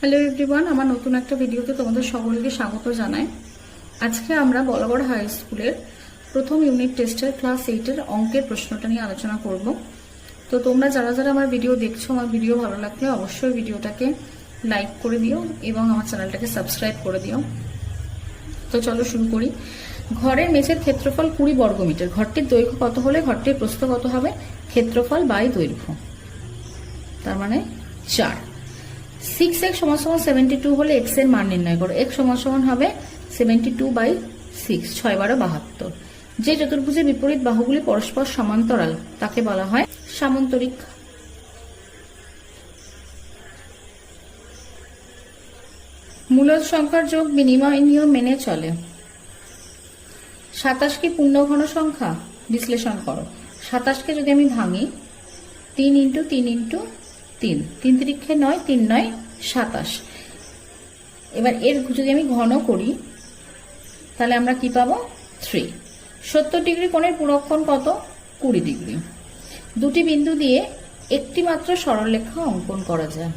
Hello everyone, আমার নতুন একটা ভিডিওতে তোমাদের সকলকে স্বাগত জানাই। আজকে আমরা বলাগড় হাই স্কুলের প্রথম ইউনিট টেস্টের ক্লাস 8-এর অঙ্কের প্রশ্নটা নিয়ে আলোচনা করব। তো তোমরা যারা যারা আমার ভিডিও দেখছো, আমার ভিডিও ভালো লাগলে অবশ্যই ভিডিওটাকে লাইক করে দিও এবং আমার চ্যানেলটাকে সাবস্ক্রাইব করে দিও। তো চলো শুরু করি। ঘরের মেঝের ক্ষেত্রফল 20 বর্গমিটার। ঘরটির দৈর্ঘ্য কত হলে ঘরটির প্রস্থ কত হবে? ক্ষেত্রফল বাই দৈর্ঘ্য, তার মানে 4। 6x = 72 হলে x এর মান নির্ণয় করো। x সমান হবে 72/6, 6 × 12 = 72। যে চতুর্ভুজের বিপরীত বাহুগুলি পরস্পর সমান্তরাল তাকে বলা হয় সামান্তরিক। মূলদ সংখ্যার যোগ বিনিময় নিয়ম মেনে চলে। 27 কি পূর্ণঘন সংখ্যা? বিশ্লেষণ করো। 27কে যদি আমি ভাঙি 3 × 3 × 3, 3 × 3 = 9, 3 × 9 = 27। এবার এর যদি আমি ঘন করি তাহলে আমরা কি পাবো? 3। 70 ডিগ্রি কোণের পুরক্ষণ কত? 20 ডিগ্রি। দুটি বিন্দু দিয়ে একটি মাত্র সরলরেখা অঙ্কন করা যায়।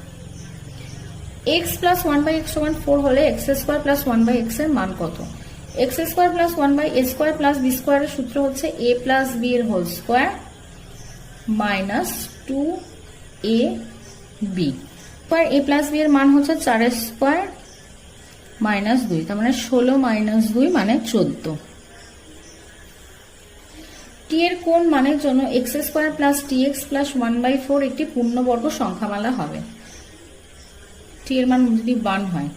x + 1/x = 4 হলে x² + 1/x এর মান কত? x² + 1/a² + b² এর সূত্র হচ্ছে a + b এর whole square - 2ab। a + b এর মান হচ্ছে 4² - 2, তার মানে 16 - 2 মানে 14। t এর কোন মানের জন্য x² + tx + 1/4 একটি পূর্ণবর্গ সংখ্যামালা হবে? t এর মান যদি 1 হয়